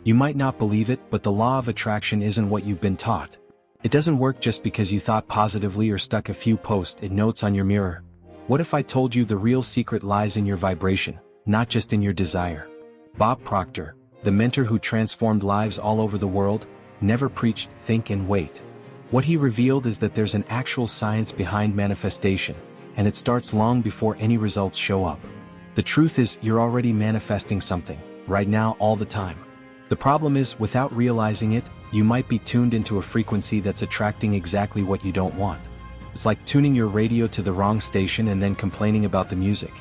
You might not believe it, but the law of attraction isn't what you've been taught. It doesn't work just because you thought positively or stuck a few post-it notes on your mirror. What if I told you the real secret lies in your vibration, not just in your desire? Bob Proctor, the mentor who transformed lives all over the world, never preached think and wait. What he revealed is that there's an actual science behind manifestation, and it starts long before any results show up. The truth is, you're already manifesting something, right now, all the time. The problem is, without realizing it, you might be tuned into a frequency that's attracting exactly what you don't want. It's like tuning your radio to the wrong station and then complaining about the music.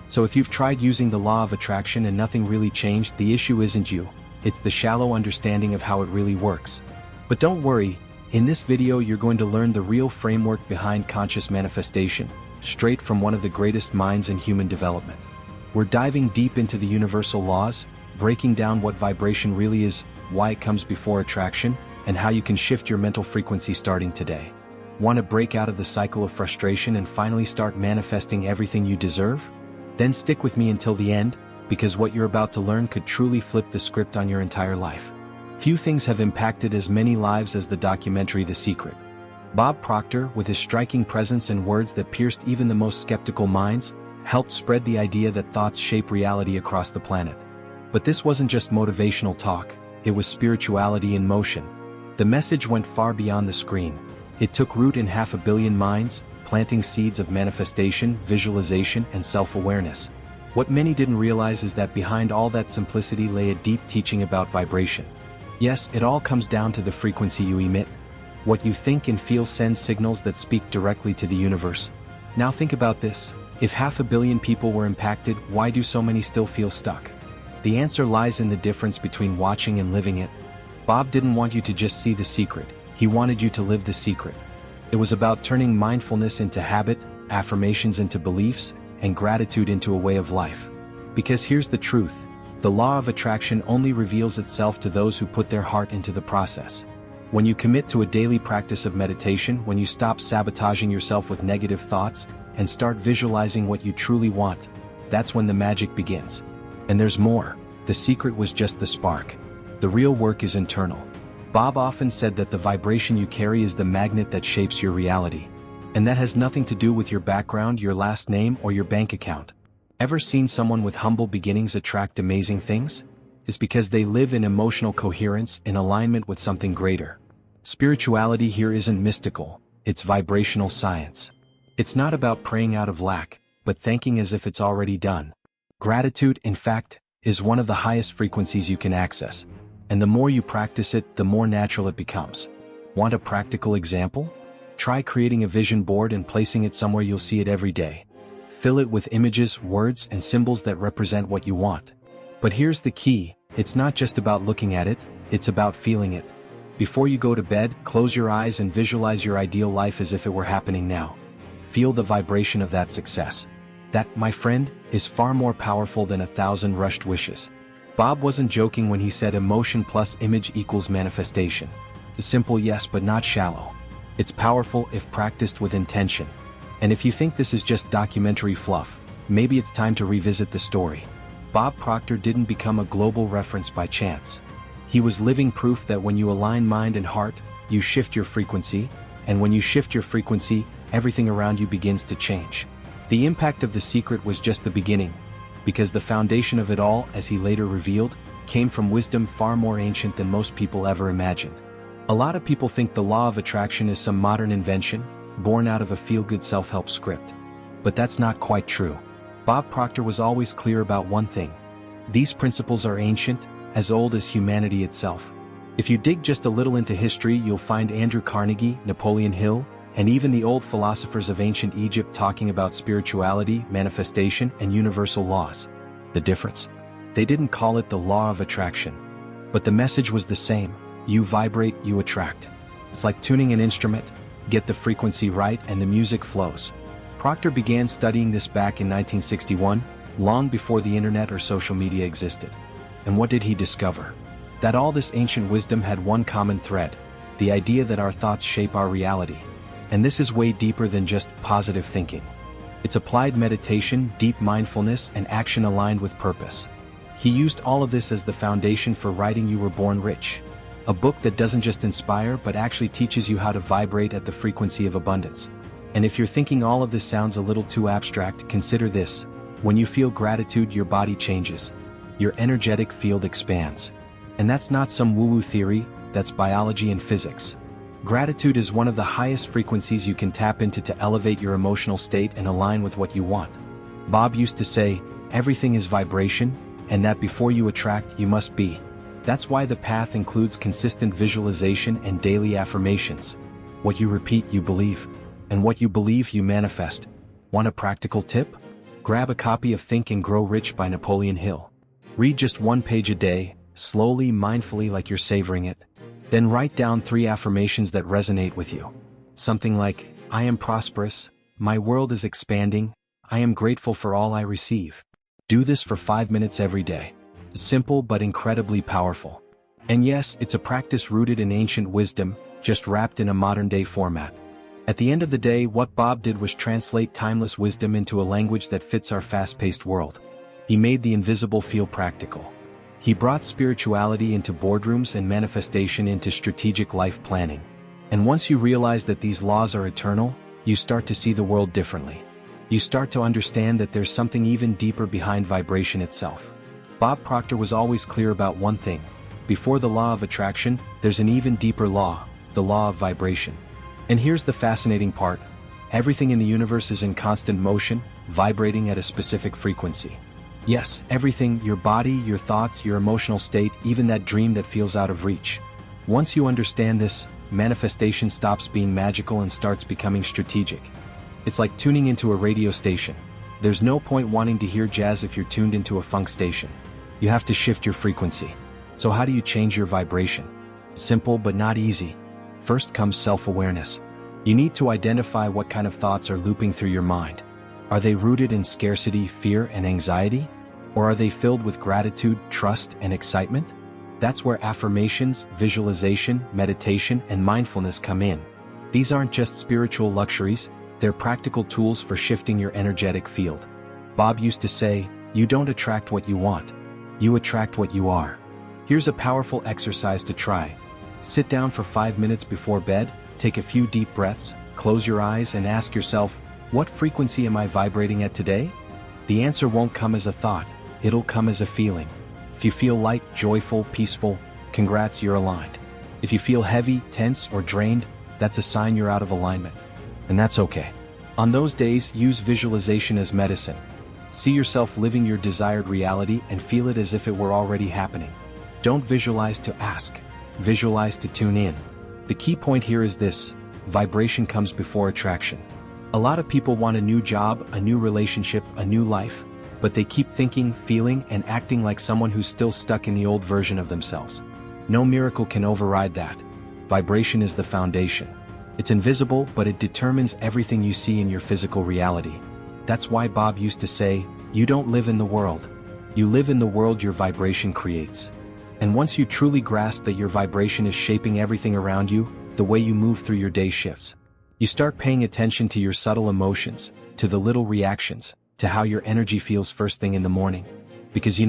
So if you've tried using the law of attraction and nothing really changed, the issue isn't you, it's the shallow understanding of how it really works. But don't worry, in this video you're going to learn the real framework behind conscious manifestation, straight from one of the greatest minds in human development. We're diving deep into the universal laws, breaking down what vibration really is, why it comes before attraction, and how you can shift your mental frequency starting today. Want to break out of the cycle of frustration and finally start manifesting everything you deserve? Then stick with me until the end, because what you're about to learn could truly flip the script on your entire life. Few things have impacted as many lives as the documentary The Secret. Bob Proctor, with his striking presence and words that pierced even the most skeptical minds, helped spread the idea that thoughts shape reality across the planet. But this wasn't just motivational talk, it was spirituality in motion. The message went far beyond the screen. It took root in 500 million minds, planting seeds of manifestation, visualization, and self-awareness. What many didn't realize is that behind all that simplicity lay a deep teaching about vibration. Yes, it all comes down to the frequency you emit. What you think and feel sends signals that speak directly to the universe. Now think about this. If 500 million people were impacted, why do so many still feel stuck? The answer lies in the difference between watching and living it. Bob didn't want you to just see the secret, he wanted you to live the secret. It was about turning mindfulness into habit, affirmations into beliefs, and gratitude into a way of life. Because here's the truth, the law of attraction only reveals itself to those who put their heart into the process. When you commit to a daily practice of meditation, when you stop sabotaging yourself with negative thoughts, and start visualizing what you truly want, that's when the magic begins. And there's more. The secret was just the spark. The real work is internal. Bob often said that the vibration you carry is the magnet that shapes your reality. And that has nothing to do with your background, your last name, or your bank account. Ever seen someone with humble beginnings attract amazing things? It's because they live in emotional coherence, in alignment with something greater. Spirituality here isn't mystical, it's vibrational science. It's not about praying out of lack, but thanking as if it's already done. Gratitude, in fact, is one of the highest frequencies you can access. And the more you practice it, the more natural it becomes. Want a practical example? Try creating a vision board and placing it somewhere you'll see it every day. Fill it with images, words, and symbols that represent what you want. But here's the key, it's not just about looking at it, it's about feeling it. Before you go to bed, close your eyes and visualize your ideal life as if it were happening now. Feel the vibration of that success. That, my friend, is far more powerful than 1,000 rushed wishes. Bob wasn't joking when he said emotion plus image equals manifestation. The simple yes but not shallow. It's powerful if practiced with intention. And if you think this is just documentary fluff, maybe it's time to revisit the story. Bob Proctor didn't become a global reference by chance. He was living proof that when you align mind and heart, you shift your frequency, and when you shift your frequency, everything around you begins to change. The impact of The Secret was just the beginning, because the foundation of it all, as he later revealed, came from wisdom far more ancient than most people ever imagined. A lot of people think the law of attraction is some modern invention, born out of a feel-good self-help script. But that's not quite true. Bob Proctor was always clear about one thing. These principles are ancient, as old as humanity itself. If you dig just a little into history, you'll find Andrew Carnegie, Napoleon Hill, and even the old philosophers of ancient Egypt talking about spirituality, manifestation, and universal laws. The difference? They didn't call it the law of attraction. But the message was the same. You vibrate, you attract. It's like tuning an instrument. Get the frequency right and the music flows. Proctor began studying this back in 1961, long before the internet or social media existed. And what did he discover? That all this ancient wisdom had one common thread, the idea that our thoughts shape our reality. And this is way deeper than just positive thinking. It's applied meditation, deep mindfulness, and action aligned with purpose. He used all of this as the foundation for writing You Were Born Rich, a book that doesn't just inspire but actually teaches you how to vibrate at the frequency of abundance. And if you're thinking all of this sounds a little too abstract, consider this. When you feel gratitude, your body changes. Your energetic field expands. And that's not some woo-woo theory, that's biology and physics. Gratitude is one of the highest frequencies you can tap into to elevate your emotional state and align with what you want. Bob used to say, everything is vibration, and that before you attract, you must be. That's why the path includes consistent visualization and daily affirmations. What you repeat, you believe. And what you believe, you manifest. Want a practical tip? Grab a copy of Think and Grow Rich by Napoleon Hill. Read just one page a day, slowly, mindfully, like you're savoring it. Then write down 3 affirmations that resonate with you. Something like, I am prosperous, my world is expanding, I am grateful for all I receive. Do this for 5 minutes every day. Simple but incredibly powerful. And yes, it's a practice rooted in ancient wisdom, just wrapped in a modern-day format. At the end of the day, what Bob did was translate timeless wisdom into a language that fits our fast-paced world. He made the invisible feel practical. He brought spirituality into boardrooms and manifestation into strategic life planning. And once you realize that these laws are eternal, you start to see the world differently. You start to understand that there's something even deeper behind vibration itself. Bob Proctor was always clear about one thing. Before the law of attraction, there's an even deeper law, the law of vibration. And here's the fascinating part. Everything in the universe is in constant motion, vibrating at a specific frequency. Yes, everything, your body, your thoughts, your emotional state, even that dream that feels out of reach. Once you understand this, manifestation stops being magical and starts becoming strategic. It's like tuning into a radio station. There's no point wanting to hear jazz if you're tuned into a funk station. You have to shift your frequency. So how do you change your vibration? Simple but not easy. First comes self-awareness. You need to identify what kind of thoughts are looping through your mind. Are they rooted in scarcity, fear, and anxiety? Or are they filled with gratitude, trust, and excitement? That's where affirmations, visualization, meditation, and mindfulness come in. These aren't just spiritual luxuries, they're practical tools for shifting your energetic field. Bob used to say, you don't attract what you want. You attract what you are. Here's a powerful exercise to try. Sit down for 5 minutes before bed, take a few deep breaths, close your eyes and ask yourself, what frequency am I vibrating at today? The answer won't come as a thought, it'll come as a feeling. If you feel light, joyful, peaceful, congrats, you're aligned. If you feel heavy, tense, or drained, that's a sign you're out of alignment. And that's okay. On those days, use visualization as medicine. See yourself living your desired reality and feel it as if it were already happening. Don't visualize to ask. Visualize to tune in. The key point here is this: vibration comes before attraction. A lot of people want a new job, a new relationship, a new life, but they keep thinking, feeling, and acting like someone who's still stuck in the old version of themselves. No miracle can override that. Vibration is the foundation. It's invisible, but it determines everything you see in your physical reality. That's why Bob used to say, you don't live in the world. You live in the world your vibration creates. And once you truly grasp that your vibration is shaping everything around you, the way you move through your day shifts. You start paying attention to your subtle emotions, to the little reactions, to how your energy feels first thing in the morning. Because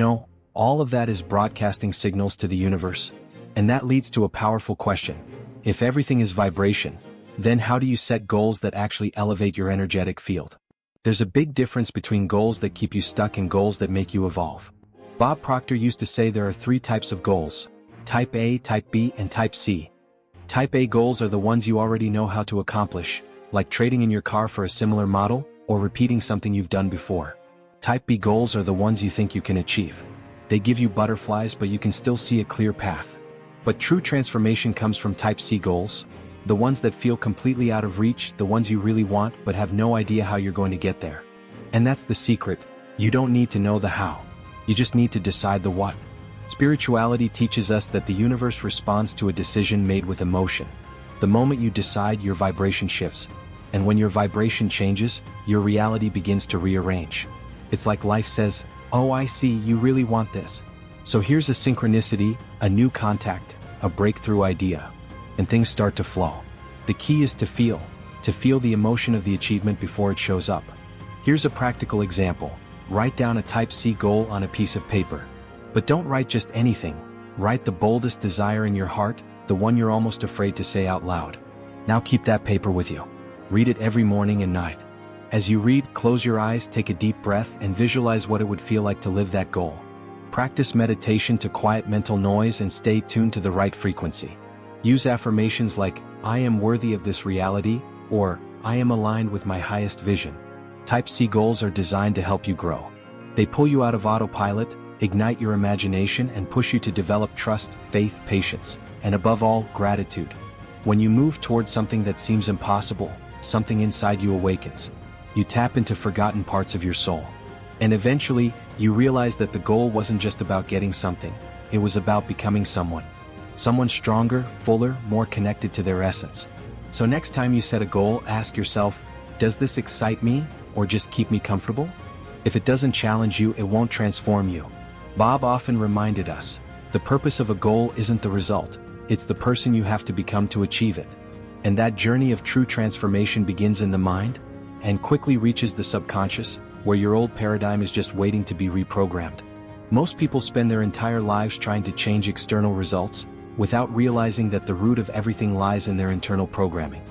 all of that is broadcasting signals to the universe. And that leads to a powerful question. If everything is vibration, then how do you set goals that actually elevate your energetic field? There's a big difference between goals that keep you stuck and goals that make you evolve. Bob Proctor used to say there are 3 types of goals: Type A, Type B, and Type C. Type A goals are the ones you already know how to accomplish, like trading in your car for a similar model, or repeating something you've done before. Type B goals are the ones you think you can achieve. They give you butterflies, but you can still see a clear path. But true transformation comes from Type C goals, the ones that feel completely out of reach, the ones you really want but have no idea how you're going to get there. And that's the secret. You don't need to know the how. You just need to decide the what. Spirituality teaches us that the universe responds to a decision made with emotion. The moment you decide, your vibration shifts. And when your vibration changes, your reality begins to rearrange. It's like life says, oh, I see, you really want this. So here's a synchronicity, a new contact, a breakthrough idea. And things start to flow. The key is to feel the emotion of the achievement before it shows up. Here's a practical example. Write down a Type C goal on a piece of paper. But don't write just anything. Write the boldest desire in your heart, the one you're almost afraid to say out loud. Now keep that paper with you. Read it every morning and night. As you read, close your eyes, take a deep breath, and visualize what it would feel like to live that goal. Practice meditation to quiet mental noise and stay tuned to the right frequency. Use affirmations like, "I am worthy of this reality," or "I am aligned with my highest vision." Type C goals are designed to help you grow. They pull you out of autopilot, ignite your imagination, and push you to develop trust, faith, patience, and above all, gratitude. When you move towards something that seems impossible, something inside you awakens. You tap into forgotten parts of your soul. And eventually, you realize that the goal wasn't just about getting something, it was about becoming someone. Someone stronger, fuller, more connected to their essence. So next time you set a goal, ask yourself, does this excite me, or just keep me comfortable? If it doesn't challenge you, it won't transform you. Bob often reminded us, the purpose of a goal isn't the result, it's the person you have to become to achieve it. And that journey of true transformation begins in the mind, and quickly reaches the subconscious, where your old paradigm is just waiting to be reprogrammed. Most people spend their entire lives trying to change external results, without realizing that the root of everything lies in their internal programming.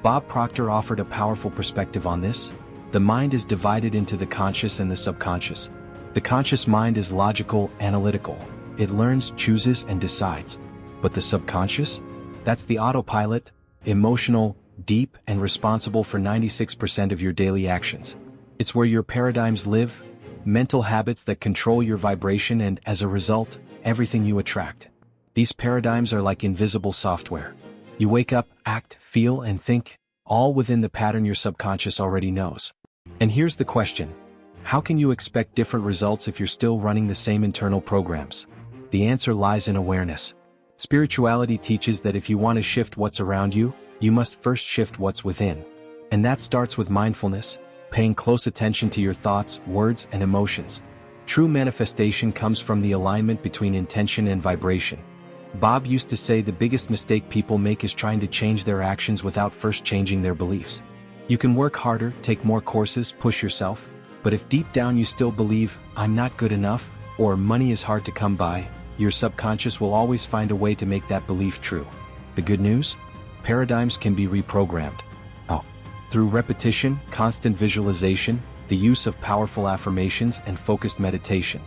Bob Proctor offered a powerful perspective on this. The mind is divided into the conscious and the subconscious. The conscious mind is logical, analytical. It learns, chooses, and decides. But the subconscious? That's the autopilot, emotional, deep, and responsible for 96% of your daily actions. It's where your paradigms live, mental habits that control your vibration, and as a result, everything you attract. These paradigms are like invisible software. You wake up, act, feel, and think, all within the pattern your subconscious already knows. And here's the question. How can you expect different results if you're still running the same internal programs? The answer lies in awareness. Spirituality teaches that if you want to shift what's around you, you must first shift what's within. And that starts with mindfulness, paying close attention to your thoughts, words, and emotions. True manifestation comes from the alignment between intention and vibration. Bob used to say the biggest mistake people make is trying to change their actions without first changing their beliefs. You can work harder, take more courses, push yourself, but if deep down you still believe, "I'm not good enough," or "money is hard to come by," your subconscious will always find a way to make that belief true. The good news? Paradigms can be reprogrammed. How? Through repetition, constant visualization, the use of powerful affirmations, and focused meditation.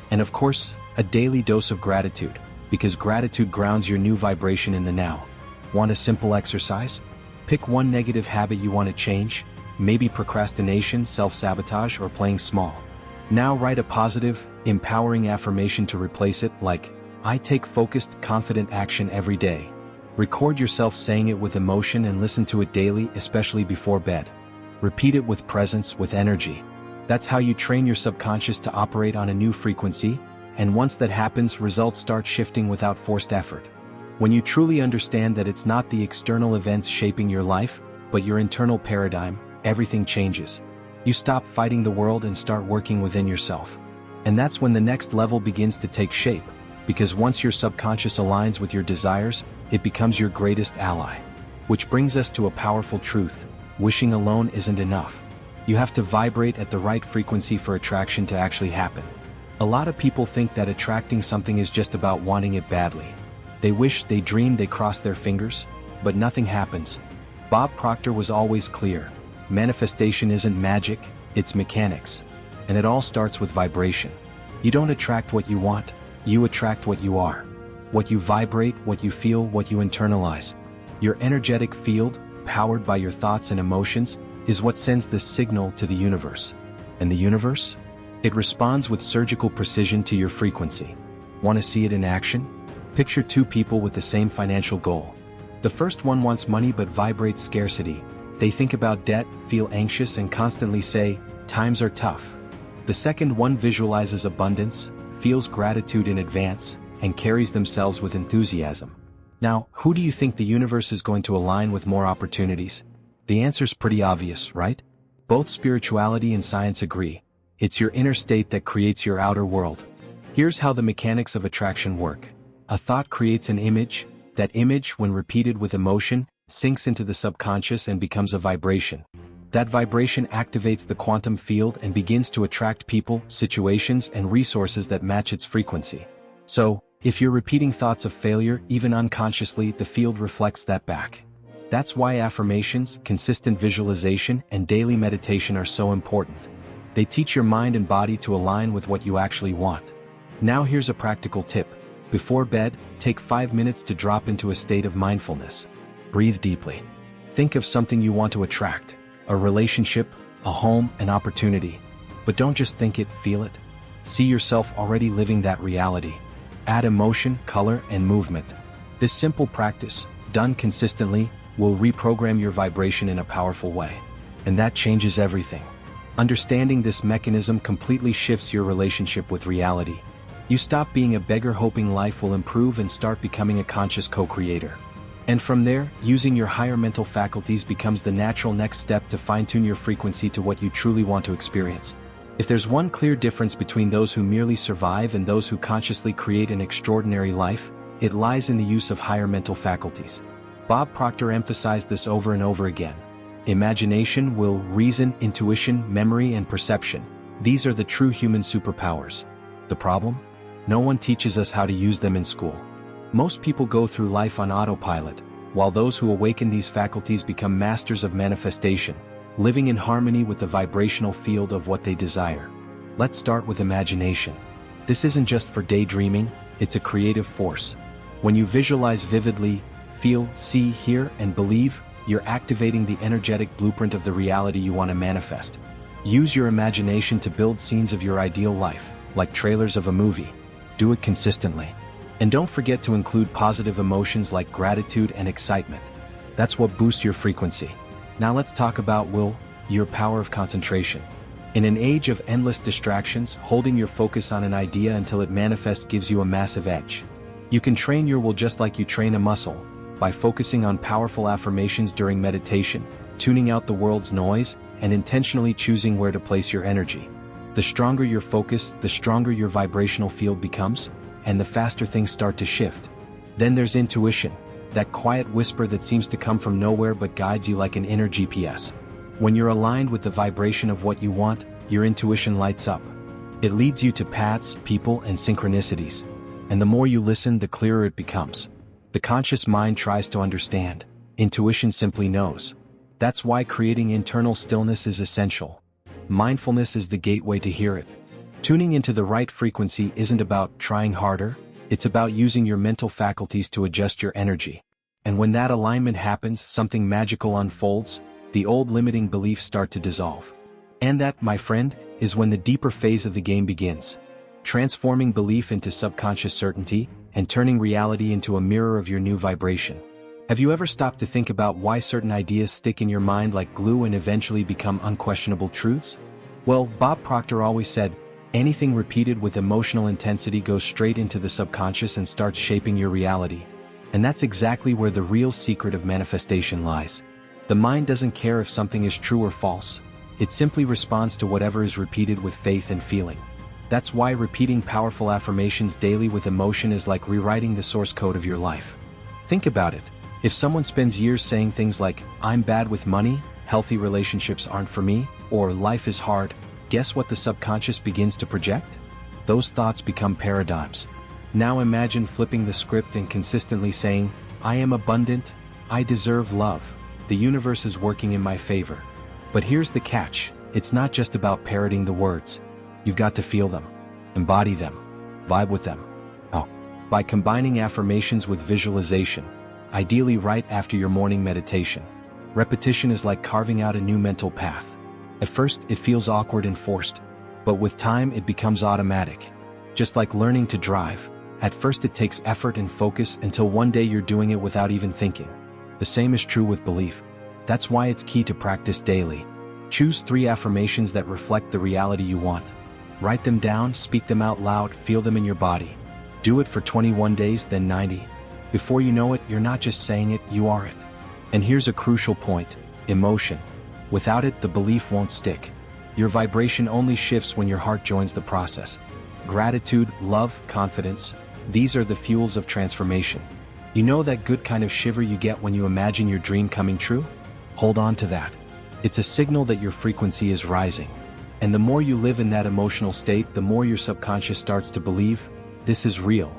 And of course, a daily dose of gratitude, because gratitude grounds your new vibration in the now. Want a simple exercise? Pick one negative habit you want to change, maybe procrastination, self-sabotage, or playing small. Now write a positive, empowering affirmation to replace it, like, "I take focused, confident action every day." Record yourself saying it with emotion and listen to it daily, especially before bed. Repeat it with presence, with energy. That's how you train your subconscious to operate on a new frequency, and once that happens, results start shifting without forced effort. When you truly understand that it's not the external events shaping your life, but your internal paradigm, everything changes. You stop fighting the world and start working within yourself. And that's when the next level begins to take shape, because once your subconscious aligns with your desires, it becomes your greatest ally. Which brings us to a powerful truth: wishing alone isn't enough. You have to vibrate at the right frequency for attraction to actually happen. A lot of people think that attracting something is just about wanting it badly. They wish, they dream, they cross their fingers, but nothing happens. Bob Proctor was always clear. Manifestation isn't magic, it's mechanics. And it all starts with vibration. You don't attract what you want, you attract what you are. What you vibrate, what you feel, what you internalize. Your energetic field, powered by your thoughts and emotions, is what sends the signal to the universe. And the universe? It responds with surgical precision to your frequency. Want to see it in action? Picture two people with the same financial goal. The first one wants money but vibrates scarcity. They think about debt, feel anxious, and constantly say, "Times are tough." The second one visualizes abundance, feels gratitude in advance, and carries themselves with enthusiasm. Now, who do you think the universe is going to align with more opportunities? The answer's pretty obvious, right? Both spirituality and science agree. It's your inner state that creates your outer world. Here's how the mechanics of attraction work. A thought creates an image. That image, when repeated with emotion, sinks into the subconscious and becomes a vibration. That vibration activates the quantum field and begins to attract people, situations, and resources that match its frequency. So, if you're repeating thoughts of failure, even unconsciously, the field reflects that back. That's why affirmations, consistent visualization, and daily meditation are so important. They teach your mind and body to align with what you actually want. Now here's a practical tip. Before bed, take 5 minutes to drop into a state of mindfulness. Breathe deeply. Think of something you want to attract. A relationship, a home, an opportunity. But don't just think it, feel it. See yourself already living that reality. Add emotion, color, and movement. This simple practice, done consistently, will reprogram your vibration in a powerful way. And that changes everything. Understanding this mechanism completely shifts your relationship with reality. You stop being a beggar hoping life will improve and start becoming a conscious co-creator. And from there, using your higher mental faculties becomes the natural next step to fine-tune your frequency to what you truly want to experience. If there's one clear difference between those who merely survive and those who consciously create an extraordinary life, it lies in the use of higher mental faculties. Bob Proctor emphasized this over and over again. Imagination, will, reason, intuition, memory, and perception. These are the true human superpowers. The problem? No one teaches us how to use them in school. Most people go through life on autopilot, while those who awaken these faculties become masters of manifestation, living in harmony with the vibrational field of what they desire. Let's start with imagination. This isn't just for daydreaming, it's a creative force. When you visualize vividly, feel, see, hear, and believe, you're activating the energetic blueprint of the reality you want to manifest. Use your imagination to build scenes of your ideal life, like trailers of a movie. Do it consistently. And don't forget to include positive emotions like gratitude and excitement. That's what boosts your frequency. Now let's talk about will, your power of concentration. In an age of endless distractions, holding your focus on an idea until it manifests gives you a massive edge. You can train your will just like you train a muscle, by focusing on powerful affirmations during meditation, tuning out the world's noise, and intentionally choosing where to place your energy. The stronger your focus, the stronger your vibrational field becomes, and the faster things start to shift. Then there's intuition, that quiet whisper that seems to come from nowhere but guides you like an inner GPS. When you're aligned with the vibration of what you want, your intuition lights up. It leads you to paths, people, and synchronicities. And the more you listen, the clearer it becomes. The conscious mind tries to understand. Intuition simply knows. That's why creating internal stillness is essential. Mindfulness is the gateway to hear it. Tuning into the right frequency isn't about trying harder, it's about using your mental faculties to adjust your energy. And when that alignment happens, something magical unfolds, the old limiting beliefs start to dissolve. And that, my friend, is when the deeper phase of the game begins. Transforming belief into subconscious certainty, and turning reality into a mirror of your new vibration. Have you ever stopped to think about why certain ideas stick in your mind like glue and eventually become unquestionable truths? Well, Bob Proctor always said, anything repeated with emotional intensity goes straight into the subconscious and starts shaping your reality. And that's exactly where the real secret of manifestation lies. The mind doesn't care if something is true or false. It simply responds to whatever is repeated with faith and feeling. That's why repeating powerful affirmations daily with emotion is like rewriting the source code of your life. Think about it. If someone spends years saying things like, I'm bad with money, healthy relationships aren't for me, or life is hard, guess what the subconscious begins to project? Those thoughts become paradigms. Now imagine flipping the script and consistently saying, I am abundant, I deserve love, the universe is working in my favor. But here's the catch, it's not just about parroting the words. You've got to feel them, embody them, vibe with them. By combining affirmations with visualization, ideally right after your morning meditation. Repetition is like carving out a new mental path. At first, it feels awkward and forced, but with time it becomes automatic. Just like learning to drive, at first it takes effort and focus until one day you're doing it without even thinking. The same is true with belief. That's why it's key to practice daily. Choose 3 affirmations that reflect the reality you want. Write them down, speak them out loud, feel them in your body. Do it for 21 days, then 90. Before you know it, you're not just saying it, you are it. And here's a crucial point, emotion. Without it, the belief won't stick. Your vibration only shifts when your heart joins the process. Gratitude, love, confidence, these are the fuels of transformation. You know that good kind of shiver you get when you imagine your dream coming true? Hold on to that. It's a signal that your frequency is rising. And the more you live in that emotional state, the more your subconscious starts to believe, this is real.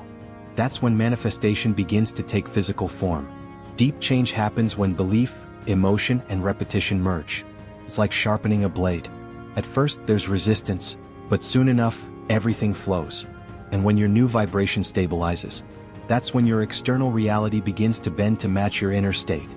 That's when manifestation begins to take physical form. Deep change happens when belief, emotion, and repetition merge. It's like sharpening a blade. At first, there's resistance, but soon enough, everything flows. And when your new vibration stabilizes, that's when your external reality begins to bend to match your inner state.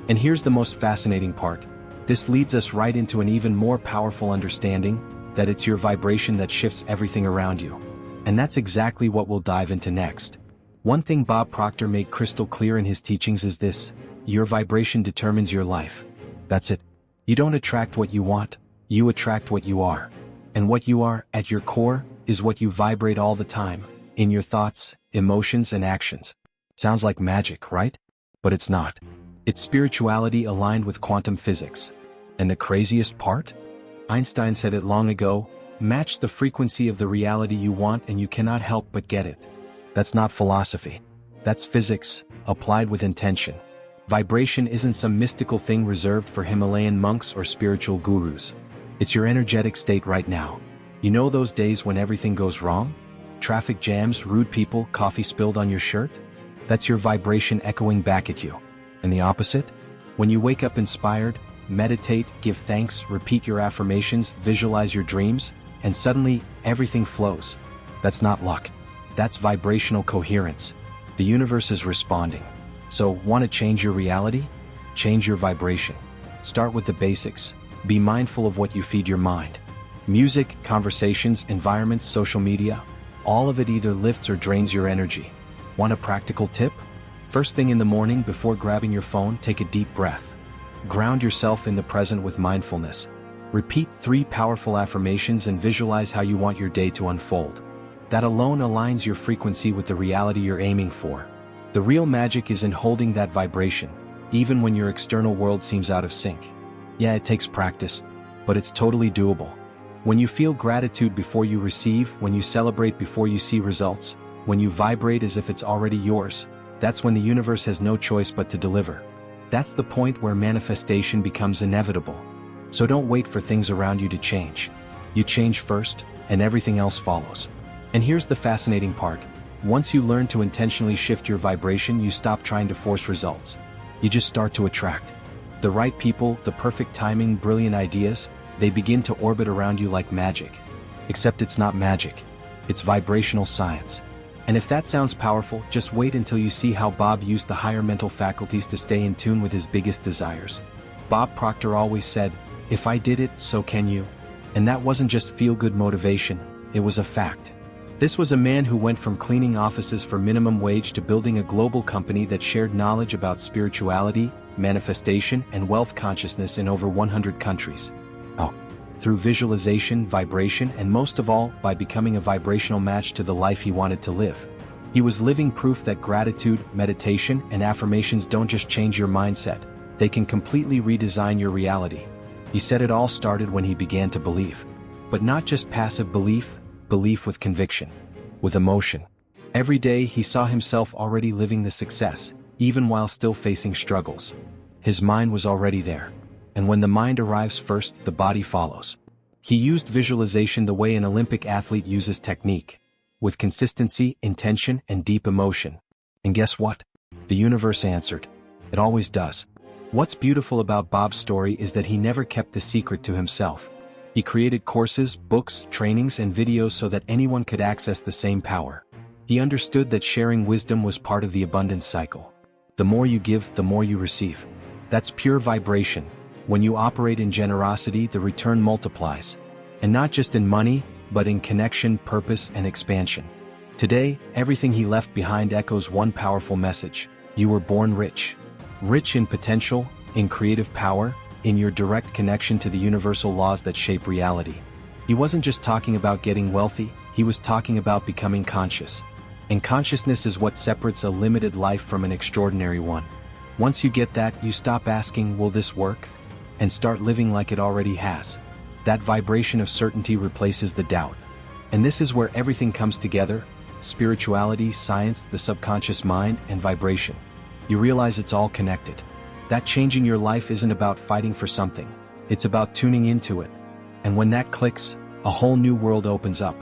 And here's the most fascinating part. This leads us right into an even more powerful understanding, that it's your vibration that shifts everything around you. And that's exactly what we'll dive into next. One thing Bob Proctor made crystal clear in his teachings is this: your vibration determines your life. That's it. You don't attract what you want, you attract what you are. And what you are, at your core, is what you vibrate all the time, in your thoughts, emotions, and actions. Sounds like magic, right? But it's not. It's spirituality aligned with quantum physics. And the craziest part? Einstein said it long ago, match the frequency of the reality you want and you cannot help but get it. That's not philosophy. That's physics, applied with intention. Vibration isn't some mystical thing reserved for Himalayan monks or spiritual gurus. It's your energetic state right now. You know those days when everything goes wrong? Traffic jams, rude people, coffee spilled on your shirt? That's your vibration echoing back at you. And the opposite? When you wake up inspired, meditate, give thanks, repeat your affirmations, visualize your dreams, and suddenly, everything flows. That's not luck. That's vibrational coherence. The universe is responding. So, want to change your reality? Change your vibration. Start with the basics. Be mindful of what you feed your mind. Music, conversations, environments, social media, all of it either lifts or drains your energy. Want a practical tip? First thing in the morning, before grabbing your phone, take a deep breath. Ground yourself in the present with mindfulness. Repeat 3 powerful affirmations and visualize how you want your day to unfold. That alone aligns your frequency with the reality you're aiming for. The real magic is in holding that vibration, even when your external world seems out of sync. Yeah, it takes practice, but it's totally doable. When you feel gratitude before you receive, when you celebrate before you see results, when you vibrate as if it's already yours, that's when the universe has no choice but to deliver. That's the point where manifestation becomes inevitable. So don't wait for things around you to change. You change first, and everything else follows. And here's the fascinating part. Once you learn to intentionally shift your vibration, you stop trying to force results. You just start to attract the right people, the perfect timing, brilliant ideas. They begin to orbit around you like magic. Except it's not magic. It's vibrational science. And if that sounds powerful, just wait until you see how Bob used the higher mental faculties to stay in tune with his biggest desires. Bob Proctor always said, "If I did it, so can you." And that wasn't just feel-good motivation, it was a fact. This was a man who went from cleaning offices for minimum wage to building a global company that shared knowledge about spirituality, manifestation, and wealth consciousness in over 100 countries. Through visualization, vibration, and most of all, by becoming a vibrational match to the life he wanted to live. He was living proof that gratitude, meditation, and affirmations don't just change your mindset, they can completely redesign your reality. He said it all started when he began to believe. But not just passive belief, belief with conviction, with emotion. Every day he saw himself already living the success, even while still facing struggles. His mind was already there. And when the mind arrives first, the body follows. He used visualization the way an Olympic athlete uses technique, with consistency, intention, and deep emotion. And guess what? The universe answered. It always does. What's beautiful about Bob's story is that he never kept the secret to himself. He created courses, books, trainings, and videos so that anyone could access the same power. He understood that sharing wisdom was part of the abundance cycle. The more you give, the more you receive. That's pure vibration. When you operate in generosity, the return multiplies. And not just in money, but in connection, purpose, and expansion. Today, everything he left behind echoes one powerful message. You were born rich. Rich in potential, in creative power, in your direct connection to the universal laws that shape reality. He wasn't just talking about getting wealthy, he was talking about becoming conscious. And consciousness is what separates a limited life from an extraordinary one. Once you get that, you stop asking, will this work? And start living like it already has. That vibration of certainty replaces the doubt. And this is where everything comes together: spirituality, science, the subconscious mind, and vibration. You realize it's all connected. That changing your life isn't about fighting for something. It's about tuning into it. And when that clicks, a whole new world opens up.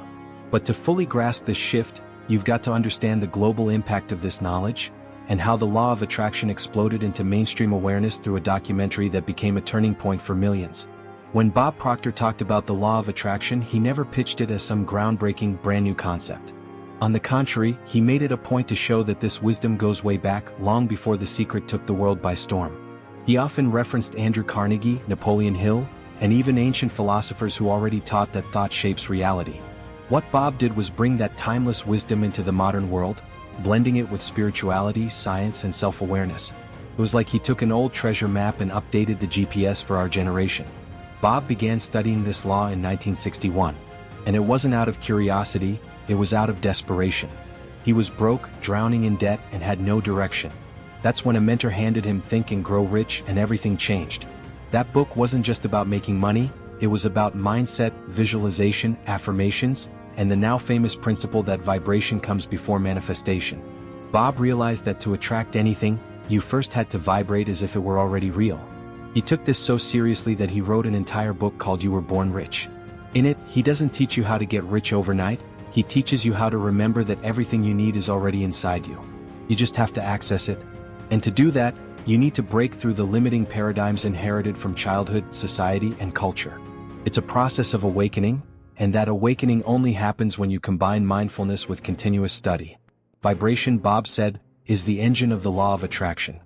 But to fully grasp this shift, you've got to understand the global impact of this knowledge, and how the law of attraction exploded into mainstream awareness through a documentary that became a turning point for millions. When Bob Proctor talked about the law of attraction, he never pitched it as some groundbreaking, brand new concept. On the contrary, he made it a point to show that this wisdom goes way back, long before The Secret took the world by storm. He often referenced Andrew Carnegie, Napoleon Hill, and even ancient philosophers who already taught that thought shapes reality. What Bob did was bring that timeless wisdom into the modern world, blending it with spirituality, science, and self-awareness. It was like he took an old treasure map and updated the GPS for our generation. Bob began studying this law in 1961, and it wasn't out of curiosity, it was out of desperation. He was broke, drowning in debt, and had no direction. That's when a mentor handed him Think and Grow Rich, and everything changed. That book wasn't just about making money, it was about mindset, visualization, affirmations, and the now famous principle that vibration comes before manifestation. Bob realized that to attract anything, you first had to vibrate as if it were already real. He took this so seriously that he wrote an entire book called You Were Born Rich. In it, he doesn't teach you how to get rich overnight, he teaches you how to remember that everything you need is already inside you. You just have to access it. And to do that, you need to break through the limiting paradigms inherited from childhood, society, and culture. It's a process of awakening, and that awakening only happens when you combine mindfulness with continuous study. Vibration, Bob said, is the engine of the law of attraction.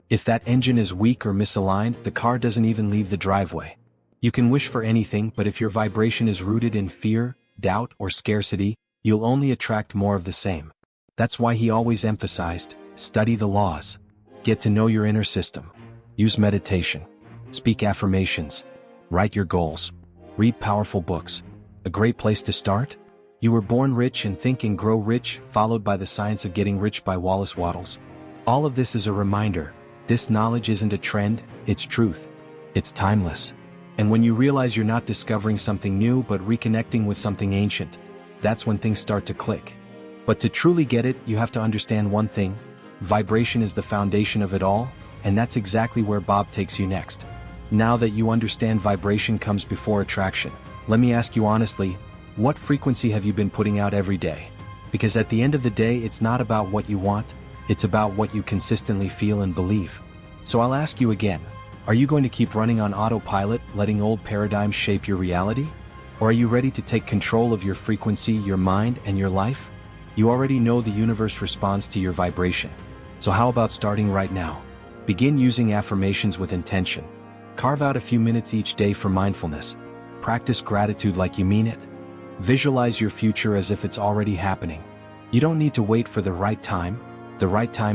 If that engine is weak or misaligned, the car doesn't even leave the driveway. You can wish for anything, but if your vibration is rooted in fear, doubt, or scarcity, you'll only attract more of the same. That's why he always emphasized, study the laws. Get to know your inner system. Use meditation. Speak affirmations. Write your goals. Read powerful books. A great place to start? You Were Born Rich and Think and Grow Rich, followed by The Science of Getting Rich by Wallace Wattles. All of this is a reminder, this knowledge isn't a trend, it's truth. It's timeless. And when you realize you're not discovering something new but reconnecting with something ancient, that's when things start to click. But to truly get it, you have to understand one thing: vibration is the foundation of it all, and that's exactly where Bob takes you next. Now that you understand vibration comes before attraction, let me ask you honestly, what frequency have you been putting out every day? Because at the end of the day, it's not about what you want, it's about what you consistently feel and believe. So I'll ask you again, are you going to keep running on autopilot, letting old paradigms shape your reality? Or are you ready to take control of your frequency, your mind, and your life? You already know the universe responds to your vibration. So how about starting right now? Begin using affirmations with intention. Carve out a few minutes each day for mindfulness. Practice gratitude like you mean it. Visualize your future as if it's already happening. You don't need to wait for the right time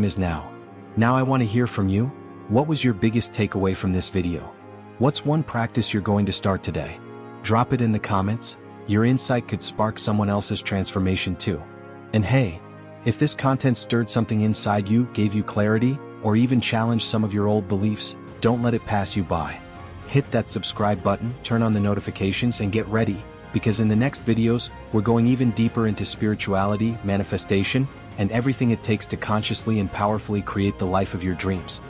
is now. Now I want to hear from you. What was your biggest takeaway from this video? What's one practice you're going to start today? Drop it in the comments. Your insight could spark someone else's transformation too. And hey, if this content stirred something inside you, gave you clarity, or even challenged some of your old beliefs, don't let it pass you by. Hit that subscribe button, turn on the notifications, and get ready, because in the next videos, we're going even deeper into spirituality, manifestation, and everything it takes to consciously and powerfully create the life of your dreams.